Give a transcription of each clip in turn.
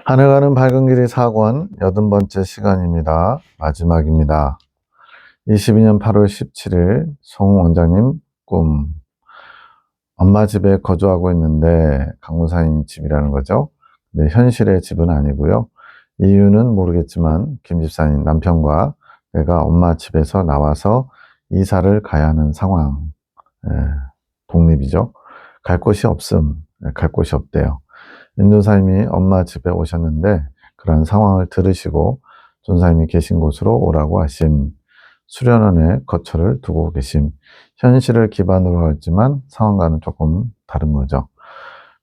하늘 가는 밝은 길이 4권 80번째 시간입니다. 마지막입니다. 22년 8월 17일 송 원장님 꿈. 엄마 집에 거주하고 있는데 강무사님 집이라는 거죠. 근데 현실의 집은 아니고요. 이유는 모르겠지만 김 집사님 남편과 내가 엄마 집에서 나와서 이사를 가야 하는 상황. 예, 독립이죠. 갈 곳이 없음. 갈 곳이 없대요. 임존사님이 엄마 집에 오셨는데 그런 상황을 들으시고 존사님이 계신 곳으로 오라고 하심. 수련원에 거처를 두고 계심. 현실을 기반으로 하지만 상황과는 조금 다른 거죠.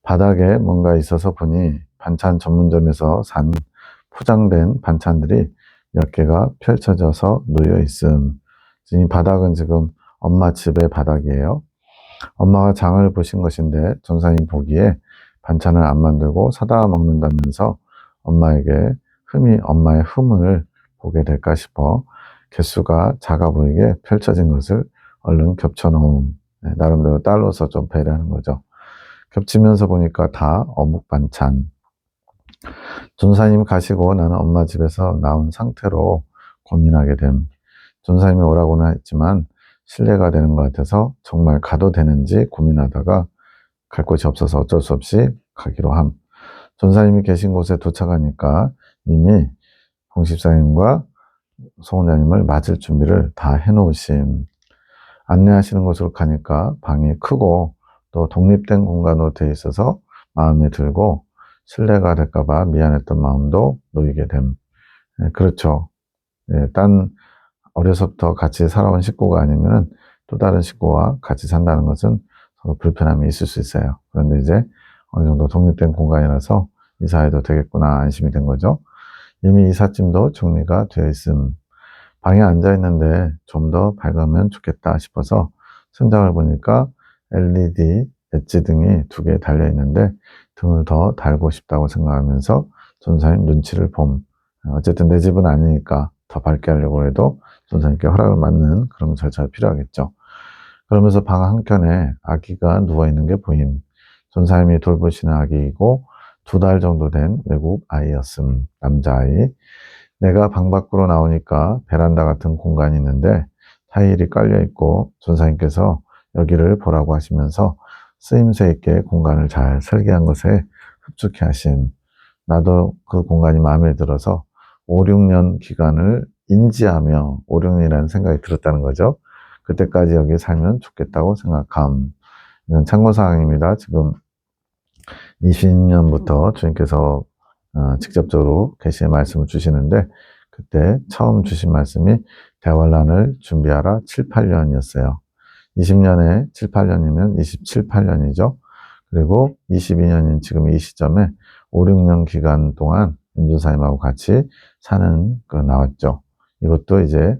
바닥에 뭔가 있어서 보니 반찬 전문점에서 산 포장된 반찬들이 몇 개가 펼쳐져서 놓여 있음. 이 바닥은 지금 엄마 집의 바닥이에요. 엄마가 장을 보신 것인데 전사님 보기에 반찬을 안 만들고 사다 먹는다면서 엄마에게 엄마의 흠을 보게 될까 싶어 개수가 작아 보이게 펼쳐진 것을 얼른 겹쳐놓음. 나름대로 딸로서 좀 배려하는 거죠. 겹치면서 보니까 다 어묵 반찬. 전사님 가시고 나는 엄마 집에서 나온 상태로 고민하게 됨. 전사님이 오라고는 했지만 실례가 되는 것 같아서 정말 가도 되는지 고민하다가 갈 곳이 없어서 어쩔 수 없이 가기로 함. 전사님이 계신 곳에 도착하니까 이미 홍십사님과 송원장님을 맞을 준비를 다 해놓으심. 안내하시는 곳으로 가니까 방이 크고 또 독립된 공간으로 되어 있어서 마음에 들고 실례가 될까봐 미안했던 마음도 놓이게 됨. 그렇죠. 어려서부터 같이 살아온 식구가 아니면 또 다른 식구와 같이 산다는 것은 서로 불편함이 있을 수 있어요. 그런데 이제 어느 정도 독립된 공간이라서 이사해도 되겠구나 안심이 된 거죠. 이미 이삿짐도 정리가 되어 있음. 방에 앉아 있는데 좀 더 밝으면 좋겠다 싶어서 천장을 보니까 LED 엣지 등이 2개 달려 있는데 등을 더 달고 싶다고 생각하면서 전사님 눈치를 봄. 어쨌든 내 집은 아니니까 더 밝게 하려고 해도 전사님께 허락을 받는 그런 절차가 필요하겠죠. 그러면서 방 한켠에 아기가 누워있는 게 보임. 전사님이 돌보시는 아기이고 2달 정도 된 외국 아이였음. 남자아이. 내가 방 밖으로 나오니까 베란다 같은 공간이 있는데 타일이 깔려있고 전사님께서 여기를 보라고 하시면서 쓰임새 있게 공간을 잘 설계한 것에 흡족해 하심. 나도 그 공간이 마음에 들어서 5, 6년 기간을 인지하며 5, 6년이라는 생각이 들었다는 거죠. 그때까지 여기 살면 좋겠다고 생각함. 이건 참고사항입니다. 지금 20년부터 주님께서 직접적으로 계시의 말씀을 주시는데 그때 처음 주신 말씀이 대환란을 준비하라 7, 8년이었어요. 20년에 7, 8년이면 27, 8년이죠. 그리고 22년인 지금 이 시점에 5, 6년 기간 동안 임준사님하고 같이 사는 거 나왔죠. 이것도 이제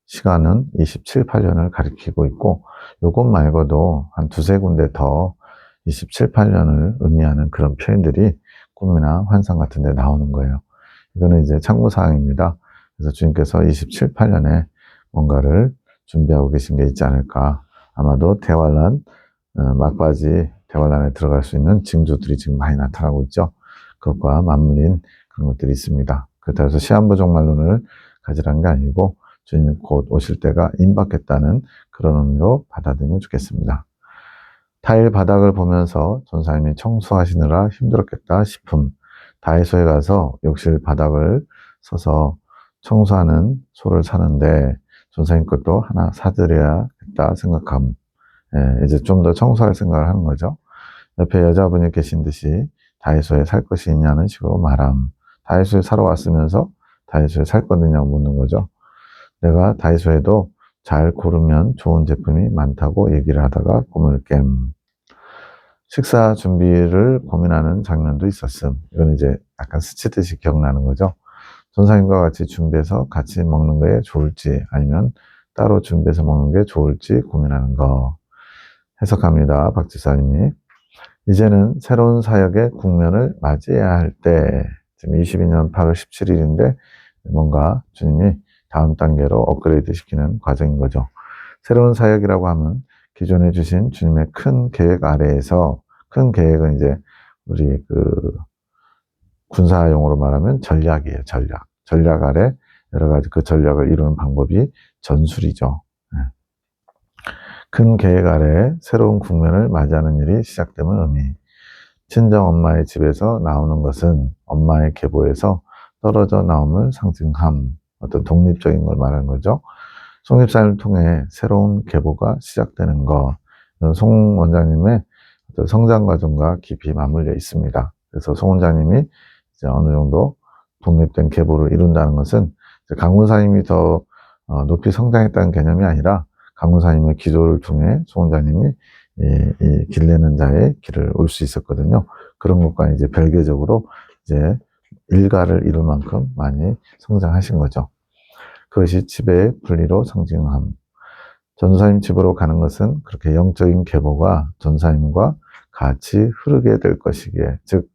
시간은 27, 8년을 가리키고 있고 요것 말고도 한 2, 3군데 더 27, 8년을 의미하는 그런 표현들이 꿈이나 환상 같은 데 나오는 거예요. 이거는 이제 참고사항입니다. 그래서 주님께서 27, 8년에 뭔가를 준비하고 계신 게 있지 않을까. 아마도 대환란, 막바지 대환란에 들어갈 수 있는 징조들이 지금 많이 나타나고 있죠. 그것과 맞물린 그런 것들이 있습니다. 그렇다고 해서 시한부종말론을 가지라는 게 아니고 주님 곧 오실 때가 임박했다는 그런 의미로 받아들이면 좋겠습니다. 타일 바닥을 보면서 전사님이 청소하시느라 힘들었겠다 싶음. 다이소에 가서 욕실 바닥을 서서 청소하는 소를 사는데 전사님 것도 하나 사드려야겠다 생각함. 이제 좀 더 청소할 생각을 하는 거죠. 옆에 여자분이 계신 듯이 다이소에 살 것이 있냐는 식으로 말함. 다이소에 사러 왔으면서 다이소에 살 거느냐고 묻는 거죠. 내가 다이소에도 잘 고르면 좋은 제품이 많다고 얘기를 하다가 꿈을 깸. 식사 준비를 고민하는 장면도 있었음. 이건 이제 약간 스치듯이 기억나는 거죠. 전사님과 같이 준비해서 같이 먹는 게 좋을지 아니면 따로 준비해서 먹는 게 좋을지 고민하는 거. 해석합니다. 박 지사님이. 이제는 새로운 사역의 국면을 맞이해야 할 때, 지금 22년 8월 17일인데 뭔가 주님이 다음 단계로 업그레이드 시키는 과정인 거죠. 새로운 사역이라고 하면 기존에 주신 주님의 큰 계획 아래에서, 큰 계획은 이제 우리 군사용어로 말하면 전략이에요. 전략. 전략 아래 여러 가지 그 전략을 이루는 방법이 전술이죠. 큰 계획 아래 새로운 국면을 맞이하는 일이 시작됨을 의미. 친정 엄마의 집에서 나오는 것은 엄마의 계보에서 떨어져 나옴을 상징함. 어떤 독립적인 걸 말하는 거죠. 속립사를 통해 새로운 계보가 시작되는 것. 송 원장님의 성장 과정과 깊이 맞물려 있습니다. 그래서 송 원장님이 이제 어느 정도 독립된 계보를 이룬다는 것은 강문사님이 더 높이 성장했다는 개념이 아니라 강문사님의 기도를 통해 송 원장님이 이 길내는 자의 길을 올 수 있었거든요. 그런 것과 이제 별개적으로 이제 일가를 이룰 만큼 많이 성장하신 거죠. 그것이 집의 분리로 상징함. 전도사님 집으로 가는 것은 그렇게 영적인 계보가 전도사님과 같이 흐르게 될 것이기에, 즉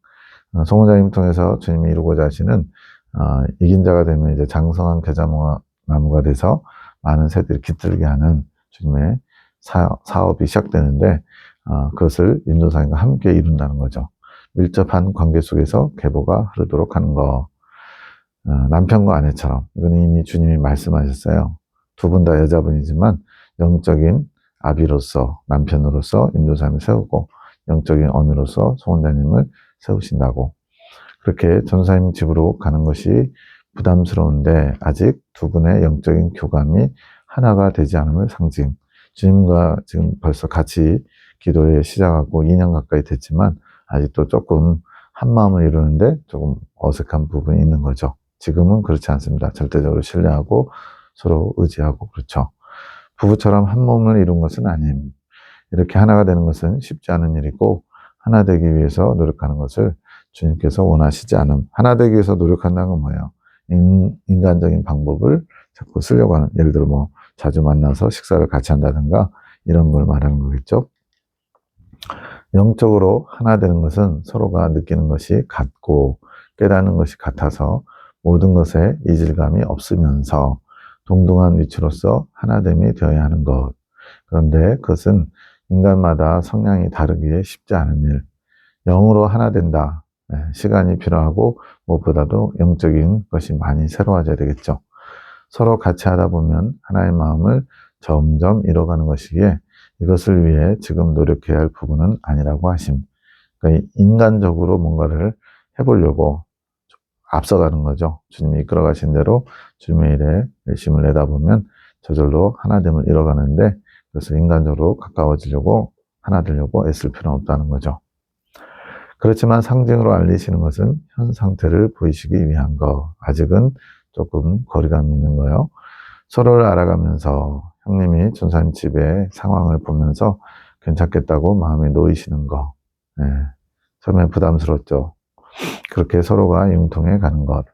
송원장님 통해서 주님이 이루고자 하시는 이긴 자가 되면 이제 장성한 겨자나무가 돼서 많은 새들이 깃들게 하는 주님의 사업이 시작되는데 그것을 인도사님과 함께 이룬다는 거죠. 밀접한 관계 속에서 계보가 흐르도록 하는 거. 남편과 아내처럼, 이건 이미 주님이 말씀하셨어요. 두 분 다 여자분이지만 영적인 아비로서, 남편으로서 인도사님을 세우고 영적인 어미로서 송원장님을 세우신다고. 그렇게 전도사님 집으로 가는 것이 부담스러운데 아직 두 분의 영적인 교감이 하나가 되지 않음을 상징. 주님과 지금 벌써 같이 기도에 시작하고 2년 가까이 됐지만 아직도 조금 한 마음을 이루는데 조금 어색한 부분이 있는 거죠. 지금은 그렇지 않습니다. 절대적으로 신뢰하고 서로 의지하고 그렇죠. 부부처럼 한 몸을 이룬 것은 아님. 이렇게 하나가 되는 것은 쉽지 않은 일이고 하나 되기 위해서 노력하는 것을 주님께서 원하시지 않음. 하나 되기 위해서 노력한다는 건 뭐예요? 인간적인 방법을 자꾸 쓰려고 하는, 예를 들어 뭐 자주 만나서 식사를 같이 한다든가 이런 걸 말하는 거겠죠. 영적으로 하나 되는 것은 서로가 느끼는 것이 같고 깨닫는 것이 같아서 모든 것에 이질감이 없으면서 동등한 위치로서 하나됨이 되어야 하는 것. 그런데 그것은 인간마다 성향이 다르기에 쉽지 않은 일. 영으로 하나 된다. 시간이 필요하고 무엇보다도 영적인 것이 많이 새로워져야 되겠죠. 서로 같이 하다 보면 하나의 마음을 점점 이뤄가는 것이기에 이것을 위해 지금 노력해야 할 부분은 아니라고 하심. 그러니까 인간적으로 뭔가를 해보려고 앞서가는 거죠. 주님이 이끌어가신 대로 주님의 일에 열심을 내다보면 저절로 하나됨을 이뤄가는데 그래서 인간적으로 가까워지려고 하나 되려고 애쓸 필요는 없다는 거죠. 그렇지만 상징으로 알리시는 것은 현 상태를 보이시기 위한 거. 아직은 조금 거리감이 있는 거예요. 서로를 알아가면서 형님이 전사님 집의 상황을 보면서 괜찮겠다고 마음에 놓이시는 거. 처음에 부담스럽죠. 그렇게 서로가 융통해 가는 것.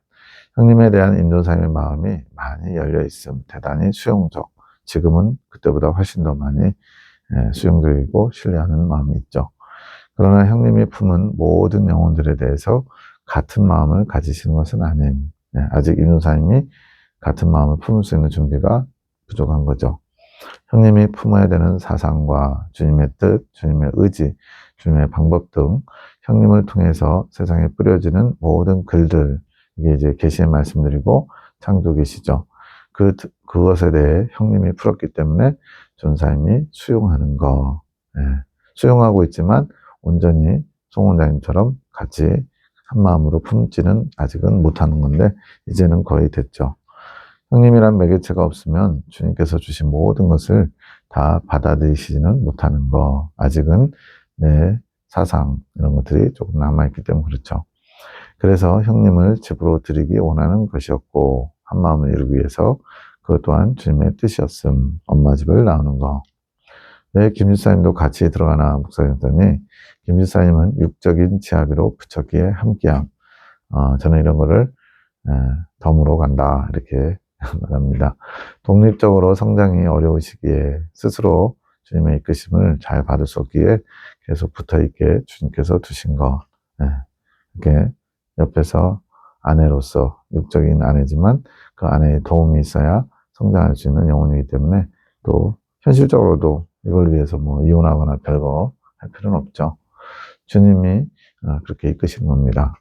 형님에 대한 인도사님의 마음이 많이 열려 있음. 대단히 수용적. 지금은 그때보다 훨씬 더 많이 수용적이고 신뢰하는 마음이 있죠. 그러나 형님이 품은 모든 영혼들에 대해서 같은 마음을 가지시는 것은 아님. 아직 인도사님이 같은 마음을 품을 수 있는 준비가 부족한 거죠. 형님이 품어야 되는 사상과 주님의 뜻, 주님의 의지, 주님의 방법 등 형님을 통해서 세상에 뿌려지는 모든 글들, 이게 이제 계시의 말씀드리고 창조 계시죠. 그것에 대해 형님이 풀었기 때문에 전사님이 수용하는 거. 수용하고 있지만 온전히 송 원장님처럼 같이 한 마음으로 품지는 아직은 못하는 건데 이제는 거의 됐죠. 형님이란 매개체가 없으면 주님께서 주신 모든 것을 다 받아들이시지는 못하는 거. 아직은 내 사상 이런 것들이 조금 남아있기 때문에 그렇죠. 그래서 형님을 집으로 드리기 원하는 것이었고 한 마음을 이루기 위해서 그것 또한 주님의 뜻이었음. 엄마 집을 나오는 거. 왜 김집사님도 같이 들어가나 묵상했더니 김집사님은 육적인 지아비로 부처기에 함께함. 저는 이런 거를 덤으로 간다 이렇게 말합니다. 독립적으로 성장이 어려우시기에 스스로 주님의 이끄심을 잘 받을 수 없기에 계속 붙어있게 주님께서 두신 거. 이렇게 옆에서 아내로서 육적인 아내지만 그 아내의 도움이 있어야 성장할 수 있는 영혼이기 때문에 또 현실적으로도 이걸 위해서 뭐 이혼하거나 별거 할 필요는 없죠. 주님이 그렇게 이끄신 겁니다.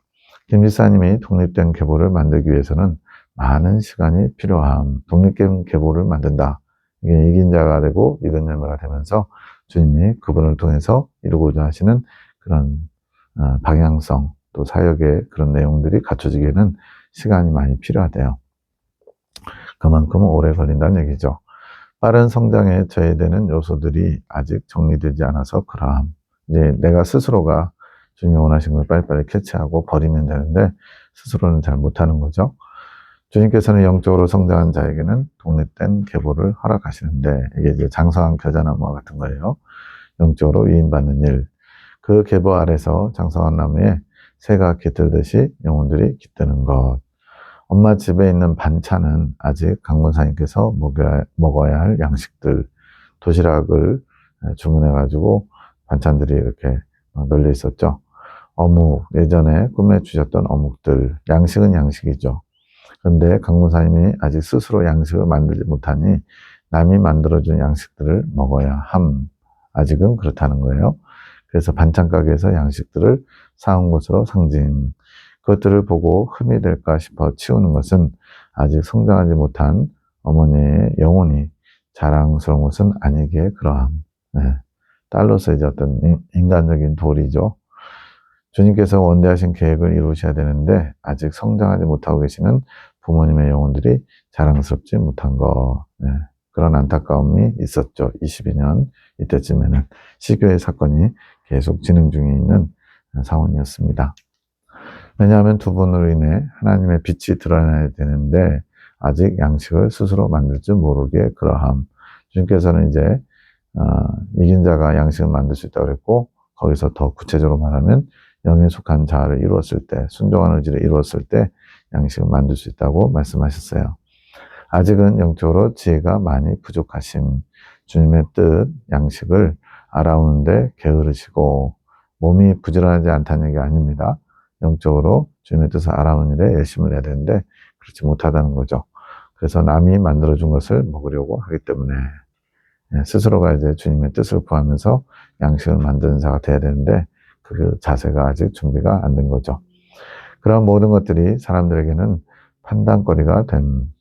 김 지사님이 독립된 계보를 만들기 위해서는 많은 시간이 필요함. 독립된 계보를 만든다. 이게 이긴 자가 되고 이근 열매가 되면서 주님이 그분을 통해서 이루고자 하시는 그런 방향성, 또 사역의 그런 내용들이 갖춰지기에는 시간이 많이 필요하대요. 그만큼 오래 걸린다는 얘기죠. 빠른 성장에 저해되는 요소들이 아직 정리되지 않아서 그러함. 이제 내가 스스로가 주님이 원하신 걸 빨리빨리 캐치하고 버리면 되는데 스스로는 잘 못하는 거죠. 주님께서는 영적으로 성장한 자에게는 독립된 계보를 허락하시는데 이게 이제 장성한 겨자나무와 같은 거예요. 영적으로 위임받는 일. 그 계보 아래서 장성한 나무에 새가 깃들듯이 영혼들이 깃드는 것. 엄마 집에 있는 반찬은 아직 강문사님께서 먹어야 할 양식들, 도시락을 주문해가지고 반찬들이 이렇게 널려 있었죠. 어묵, 예전에 꿈에 주셨던 어묵들, 양식은 양식이죠. 그런데 강문사님이 아직 스스로 양식을 만들지 못하니 남이 만들어준 양식들을 먹어야 함. 아직은 그렇다는 거예요. 그래서 반찬 가게에서 양식들을 사온 것으로 상징. 그것들을 보고 흠이 될까 싶어 치우는 것은 아직 성장하지 못한 어머니의 영혼이 자랑스러운 것은 아니기에 그러함. 네. 딸로서 이제 어떤 인간적인 도리죠. 주님께서 원대하신 계획을 이루셔야 되는데 아직 성장하지 못하고 계시는 부모님의 영혼들이 자랑스럽지 못한 거. 네. 그런 안타까움이 있었죠. 22년 이때쯤에는 시교의 사건이 계속 진행 중에 있는 상황이었습니다. 왜냐하면 두 분으로 인해 하나님의 빛이 드러나야 되는데 아직 양식을 스스로 만들 줄 모르게 그러함. 주님께서는 이제 이긴 자가 양식을 만들 수 있다고 그랬고 거기서 더 구체적으로 말하면 영에 속한 자아를 이루었을 때, 순종한 의지를 이루었을 때 양식을 만들 수 있다고 말씀하셨어요. 아직은 영적으로 지혜가 많이 부족하심. 주님의 뜻, 양식을 알아오는데 게으르시고 몸이 부지런하지 않다는 얘기 아닙니다. 영적으로 주님의 뜻을 알아오는 일에 열심을 해야 되는데 그렇지 못하다는 거죠. 그래서 남이 만들어준 것을 먹으려고 하기 때문에 스스로가 이제 주님의 뜻을 구하면서 양식을 만드는 자가 돼야 되는데 그 자세가 아직 준비가 안 된 거죠. 그런 모든 것들이 사람들에게는 판단거리가 됨.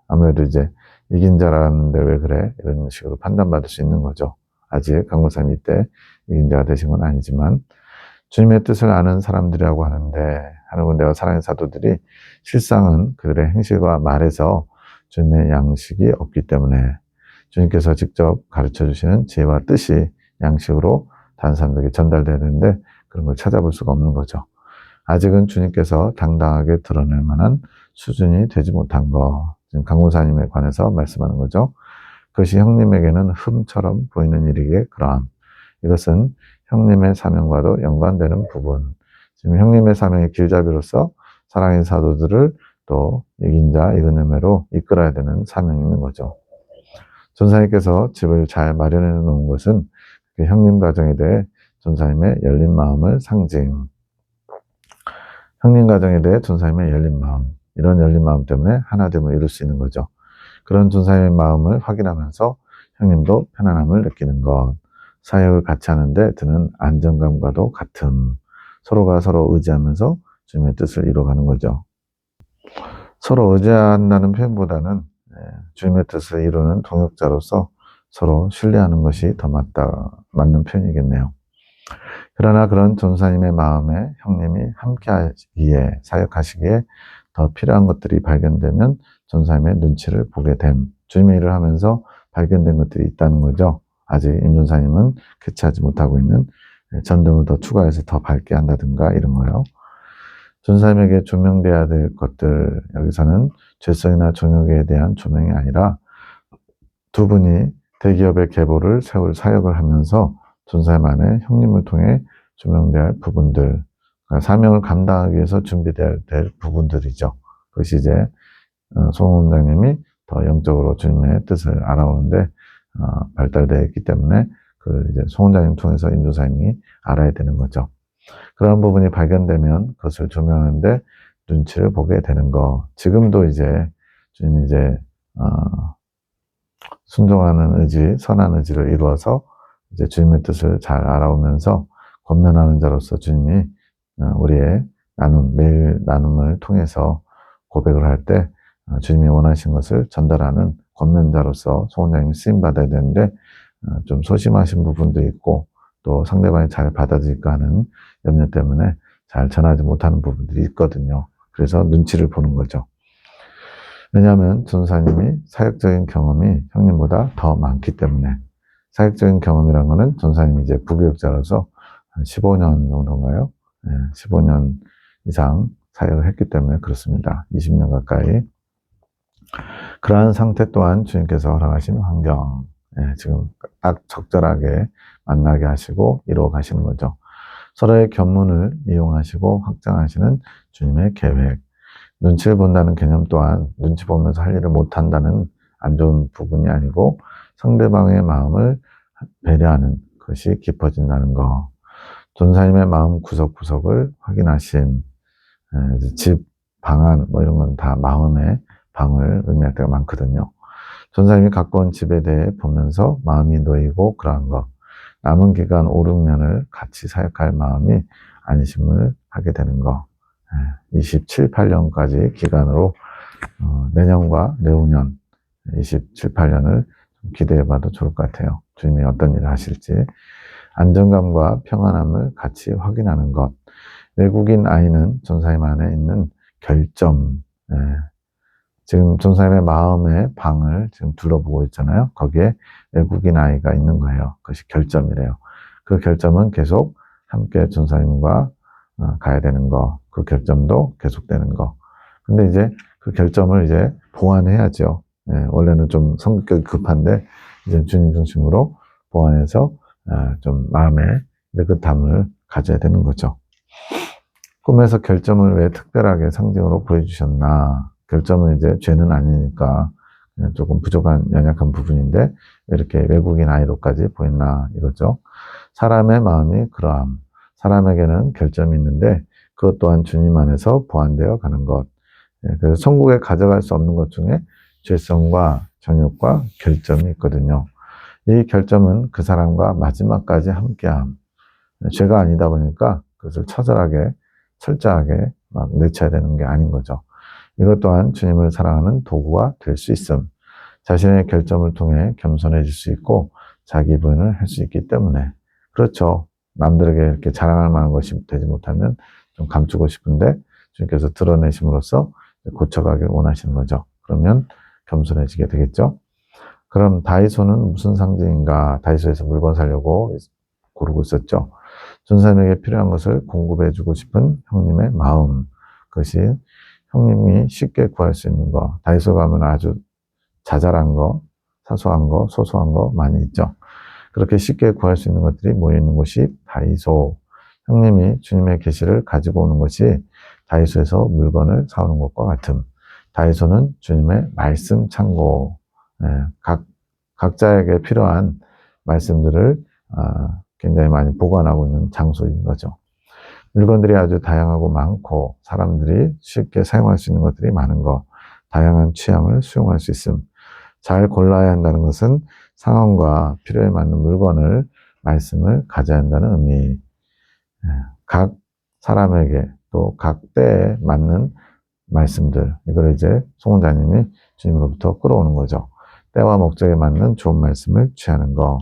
아무래도 이제 이긴 자라는데 왜 그래? 이런 식으로 판단받을 수 있는 거죠. 아직 강목사님 이때 이긴 자가 되신 건 아니지만 주님의 뜻을 아는 사람들이라고 하는데 하나님 내가 사랑하는 사도들이 실상은 그들의 행실과 말에서 주님의 양식이 없기 때문에 주님께서 직접 가르쳐 주시는 지혜와 뜻이 양식으로 다른 사람들에게 전달돼야 되는데 그런 걸 찾아볼 수가 없는 거죠. 아직은 주님께서 당당하게 드러낼 만한 수준이 되지 못한 거. 지금 강무사님에 관해서 말씀하는 거죠. 그것이 형님에게는 흠처럼 보이는 일이기에 그러함. 이것은 형님의 사명과도 연관되는 부분. 지금 형님의 사명의 길잡이로서 사랑의 사도들을 또 이긴 자, 이근 열매로 이끌어야 되는 사명이 있는 거죠. 전사님께서 집을 잘 마련해 놓은 것은 그 형님 가정에 대해 전사님의 열린 마음을 상징. 형님 가정에 대해 전사님의 열린 마음. 이런 열린 마음 때문에 하나됨을 이룰 수 있는 거죠. 그런 전사님의 마음을 확인하면서 형님도 편안함을 느끼는 것. 사역을 같이 하는데 드는 안정감과도 같음. 서로가 서로 의지하면서 주님의 뜻을 이루어가는 거죠. 서로 의지한다는 표현보다는 주님의 뜻을 이루는 동역자로서 서로 신뢰하는 것이 더 맞는 표현이겠네요. 그러나 그런 전사님의 마음에 형님이 함께 하기에, 사역하시기에 더 필요한 것들이 발견되면 전사님의 눈치를 보게 됨. 주님의 일을 하면서 발견된 것들이 있다는 거죠. 아직 임 전사님은 캐치하지 못하고 있는 전등을 더 추가해서 더 밝게 한다든가 이런 거요. 전사님에게 조명돼야 될 것들, 여기서는 죄성이나 정욕에 대한 조명이 아니라 두 분이 대기업의 계보를 세울 사역을 하면서 전사님 안에 형님을 통해 조명돼야 할 부분들, 그러니까 사명을 감당하기 위해서 준비돼야 될 부분들이죠. 그것이 이제 송 원장님이 더 영적으로 주님의 뜻을 알아오는데 발달되어 있기 때문에 그 이제 송 원장님 통해서 임 전사님이 알아야 되는 거죠. 그런 부분이 발견되면 그것을 조명하는데 눈치를 보게 되는 거. 지금도 이제 주님이 이제 순종하는 의지, 선한 의지를 이루어서 이제 주님의 뜻을 잘 알아오면서 권면하는 자로서 주님이 우리의 매일 나눔을 통해서 고백을 할 때 주님이 원하신 것을 전달하는 권면자로서 송원장님이 쓰임받아야 되는데 좀 소심하신 부분도 있고 또 상대방이 잘 받아들일까 하는 염려 때문에 잘 전하지 못하는 부분들이 있거든요. 그래서 눈치를 보는 거죠. 왜냐하면 전사님이 사역적인 경험이 형님보다 더 많기 때문에. 사역적인 경험이라는 거는 전사님이 이제 부교육자로서 한 15년 정도인가요? 네, 15년 이상 사역을 했기 때문에 그렇습니다. 20년 가까이. 그러한 상태 또한 주님께서 허락하신 환경, 지금 딱 적절하게 만나게 하시고 이루어 가시는 거죠. 서로의 견문을 이용하시고 확장하시는 주님의 계획. 눈치를 본다는 개념 또한 눈치 보면서 할 일을 못한다는 안 좋은 부분이 아니고 상대방의 마음을 배려하는 것이 깊어진다는 거. 전사님의 마음 구석구석을 확인하신 집, 방안 뭐 이런 건 다 마음의 방을 의미할 때가 많거든요. 전사님이 갖고 온 집에 대해 보면서 마음이 놓이고 그러한 것. 남은 기간 5, 6년을 같이 사역할 마음이 안심을 하게 되는 거. 27, 8년까지 기간으로 내년과 내후년 27, 8년을 기대해봐도 좋을 것 같아요. 주님이 어떤 일을 하실지. 안정감과 평안함을 같이 확인하는 것. 외국인 아이는 전사님 안에 있는 결점. 지금 전사님의 마음의 방을 지금 둘러보고 있잖아요. 거기에 외국인 아이가 있는 거예요. 그것이 결점이래요. 그 결점은 계속 함께 전사님과 가야 되는 거. 그 결점도 계속되는 거. 근데 이제 그 결점을 이제 보완해야죠. 원래는 좀 성격이 급한데 이제 주님 중심으로 보완해서 좀 마음의 느긋함을 가져야 되는 거죠. 꿈에서 결점을 왜 특별하게 상징으로 보여주셨나? 결점은 이제 죄는 아니니까 조금 부족한 연약한 부분인데 왜 이렇게 외국인 아이로까지 보였나 이거죠. 사람의 마음이 그러함. 사람에게는 결점이 있는데 그것 또한 주님 안에서 보완되어 가는 것. 그래서 천국에 가져갈 수 없는 것 중에 죄성과 정욕과 결점이 있거든요. 이 결점은 그 사람과 마지막까지 함께함. 죄가 아니다 보니까 그것을 처절하게 철저하게 막 내쳐야 되는 게 아닌 거죠. 이것 또한 주님을 사랑하는 도구가 될 수 있음. 자신의 결점을 통해 겸손해질 수 있고 자기 부인을 할 수 있기 때문에. 그렇죠. 남들에게 이렇게 자랑할 만한 것이 되지 못하면 좀 감추고 싶은데 주님께서 드러내심으로써 고쳐가길 원하시는 거죠. 그러면 겸손해지게 되겠죠. 그럼 다이소는 무슨 상징인가? 다이소에서 물건 사려고 고르고 있었죠. 전사님에게 필요한 것을 공급해주고 싶은 형님의 마음. 그것이 형님이 쉽게 구할 수 있는 거. 다이소 가면 아주 자잘한 거, 사소한 거, 소소한 거 많이 있죠. 그렇게 쉽게 구할 수 있는 것들이 모여있는 곳이 다이소. 형님이 주님의 계시를 가지고 오는 것이 다이소에서 물건을 사오는 것과 같음. 다이소는 주님의 말씀 창고. 각자에게 필요한 말씀들을 굉장히 많이 보관하고 있는 장소인 거죠. 물건들이 아주 다양하고 많고 사람들이 쉽게 사용할 수 있는 것들이 많은 거. 다양한 취향을 수용할 수 있음. 잘 골라야 한다는 것은 상황과 필요에 맞는 물건을, 말씀을 가져야 한다는 의미. 각 사람에게 또 각 때에 맞는 말씀들. 이걸 이제 송원자님이 주님으로부터 끌어오는 거죠. 때와 목적에 맞는 좋은 말씀을 취하는 거.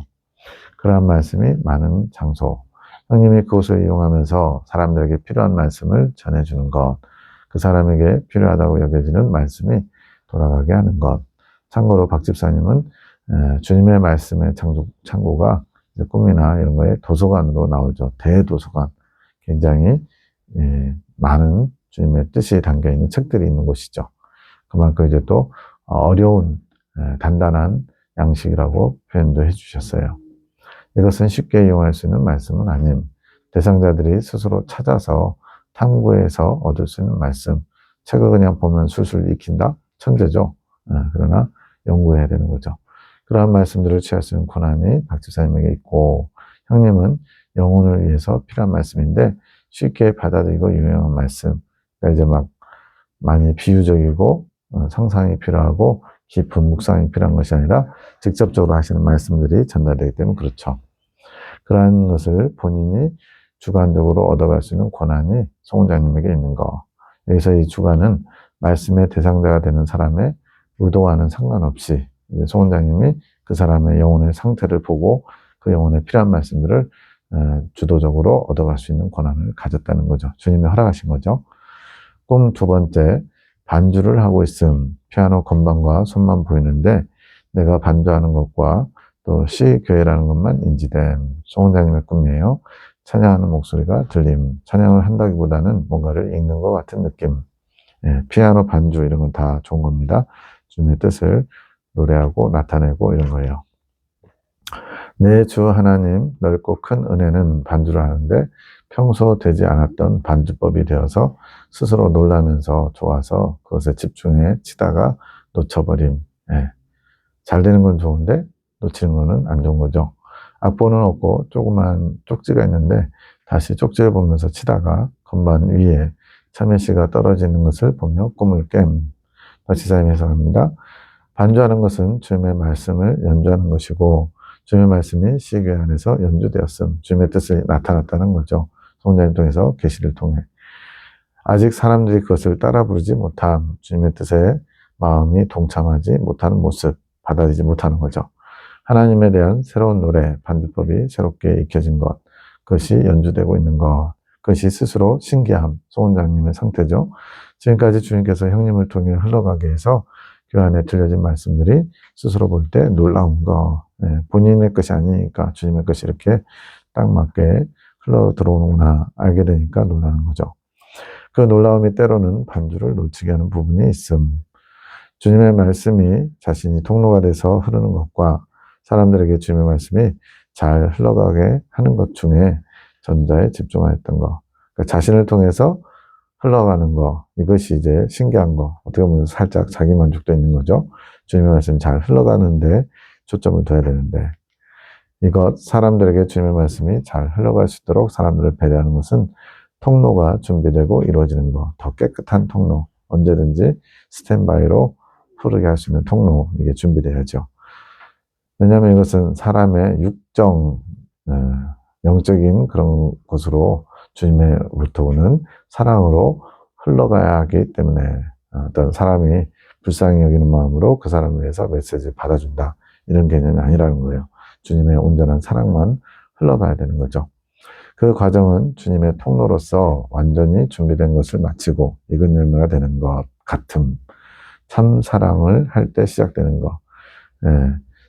그러한 말씀이 많은 장소. 형님이 그곳을 이용하면서 사람들에게 필요한 말씀을 전해주는 것. 그 사람에게 필요하다고 여겨지는 말씀이 돌아가게 하는 것. 참고로 박 집사님은 주님의 말씀의 창고가 꿈이나 이런 거에 도서관으로 나오죠. 대도서관. 굉장히 많은 주님의 뜻이 담겨있는 책들이 있는 곳이죠. 그만큼 이제 또 어려운 단단한 양식이라고 표현도 해주셨어요. 이것은 쉽게 이용할 수 있는 말씀은 아님. 대상자들이 스스로 찾아서 탐구해서 얻을 수 있는 말씀. 책을 그냥 보면 술술 익힌다? 천재죠. 그러나 연구해야 되는 거죠. 그러한 말씀들을 취할 수 있는 권한이 박 집사님에게 있고, 형님은 영혼을 위해서 필요한 말씀인데 쉽게 받아들이고 유용한 말씀. 그러니까 이제 막 많이 비유적이고 상상이 필요하고 깊은 묵상이 필요한 것이 아니라 직접적으로 하시는 말씀들이 전달되기 때문에 그렇죠. 그러한 것을 본인이 주관적으로 얻어갈 수 있는 권한이 송원장님에게 있는 거. 여기서 이 주관은 말씀의 대상자가 되는 사람의 의도와는 상관없이 송원장님이 그 사람의 영혼의 상태를 보고 그 영혼에 필요한 말씀들을 주도적으로 얻어갈 수 있는 권한을 가졌다는 거죠. 주님이 허락하신 거죠. 꿈 두 번째, 반주를 하고 있음. 피아노 건반과 손만 보이는데 내가 반주하는 것과 또 시교회라는 것만 인지됨. 송원장님의 꿈이에요. 찬양하는 목소리가 들림. 찬양을 한다기보다는 뭔가를 읽는 것 같은 느낌. 피아노 반주 이런 건 다 좋은 겁니다. 주님의 뜻을 노래하고 나타내고 이런 거예요. 내 주 하나님 넓고 큰 은혜는 반주를 하는데 평소 되지 않았던 반주법이 되어서 스스로 놀라면서 좋아서 그것에 집중해 치다가 놓쳐버림. 잘 되는 건 좋은데 놓치는 거는 안 좋은 거죠. 악보는 없고 조그만 쪽지가 있는데 다시 쪽지를 보면서 치다가 건반 위에 참외씨가 떨어지는 것을 보며 꿈을 깸. 지사님 해석합니다. 반주하는 것은 주님의 말씀을 연주하는 것이고 주님의 말씀이 시교회 안에서 연주되었음. 주님의 뜻이 나타났다는 거죠. 성자님 통해서 계시를 통해. 아직 사람들이 그것을 따라 부르지 못함. 주님의 뜻에 마음이 동참하지 못하는 모습, 받아들이지 못하는 거죠. 하나님에 대한 새로운 노래, 반주법이 새롭게 익혀진 것, 그것이 연주되고 있는 것, 그것이 스스로 신기함, 송원장님의 상태죠. 지금까지 주님께서 형님을 통해 흘러가게 해서 교회 안에 들려진 말씀들이 스스로 볼 때 놀라운 거, 본인의 것이 아니니까 주님의 것이 이렇게 딱 맞게 흘러 들어오는구나 알게 되니까 놀라는 거죠. 그 놀라움이 때로는 반주를 놓치게 하는 부분이 있음. 주님의 말씀이 자신이 통로가 돼서 흐르는 것과 사람들에게 주님의 말씀이 잘 흘러가게 하는 것 중에 전자에 집중하였던 거. 그러니까 자신을 통해서 흘러가는 거, 이것이 이제 신기한 거. 어떻게 보면 살짝 자기 만족도 있는 거죠. 주님의 말씀이 잘 흘러가는데 초점을 둬야 되는데 이것 사람들에게 주님의 말씀이 잘 흘러갈 수 있도록 사람들을 배려하는 것은 통로가 준비되고 이루어지는 거. 더 깨끗한 통로, 언제든지 스탠바이로 흐르게 할 수 있는 통로, 이게 준비돼야죠. 왜냐하면 이것은 사람의 육정, 영적인 그런 것으로 주님의로부터 오는 사랑으로 흘러가야 하기 때문에 어떤 사람이 불쌍히 여기는 마음으로 그 사람을 위해서 메시지를 받아준다. 이런 개념이 아니라는 거예요. 주님의 온전한 사랑만 흘러가야 되는 거죠. 그 과정은 주님의 통로로서 완전히 준비된 것을 마치고 익은 열매가 되는 것 같음. 참 사랑을 할 때 시작되는 것.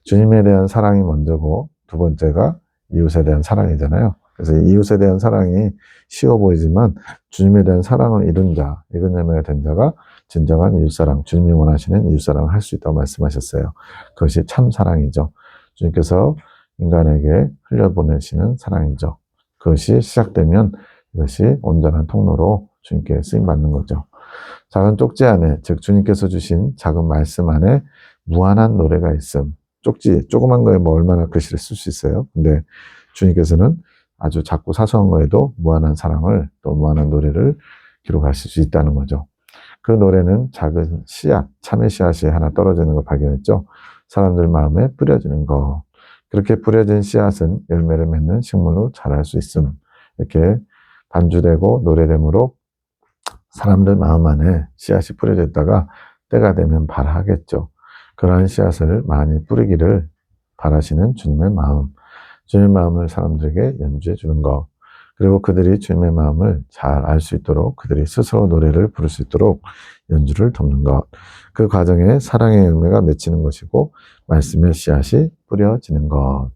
주님에 대한 사랑이 먼저고 두 번째가 이웃에 대한 사랑이잖아요. 그래서 이웃에 대한 사랑이 쉬워 보이지만 주님에 대한 사랑을 이룬 자, 익은 열매가 된 자가 진정한 이웃사랑, 주님이 원하시는 이웃사랑을 할 수 있다고 말씀하셨어요. 그것이 참 사랑이죠. 주님께서 인간에게 흘려보내시는 사랑이죠. 그것이 시작되면 이것이 온전한 통로로 주님께 쓰임받는 거죠. 작은 쪽지 안에, 즉 주님께서 주신 작은 말씀 안에 무한한 노래가 있음. 쪽지, 조그만 거에 뭐 얼마나 글씨를 쓸 수 있어요. 근데 주님께서는 아주 작고 사소한 거에도 무한한 사랑을 또 무한한 노래를 기록하실 수 있다는 거죠. 그 노래는 작은 씨앗, 참외 씨앗이 하나 떨어지는 걸 발견했죠. 사람들 마음에 뿌려지는 거. 그렇게 뿌려진 씨앗은 열매를 맺는 식물로 자랄 수 있음. 이렇게 반주되고 노래됨으로 사람들 마음 안에 씨앗이 뿌려져 있다가 때가 되면 발하겠죠. 그러한 씨앗을 많이 뿌리기를 바라시는 주님의 마음. 주님의 마음을 사람들에게 연주해 주는 것. 그리고 그들이 주님의 마음을 잘 알 수 있도록 그들이 스스로 노래를 부를 수 있도록 연주를 돕는 것. 그 과정에 사랑의 열매가 맺히는 것이고 말씀의 씨앗이 뿌려지는 것.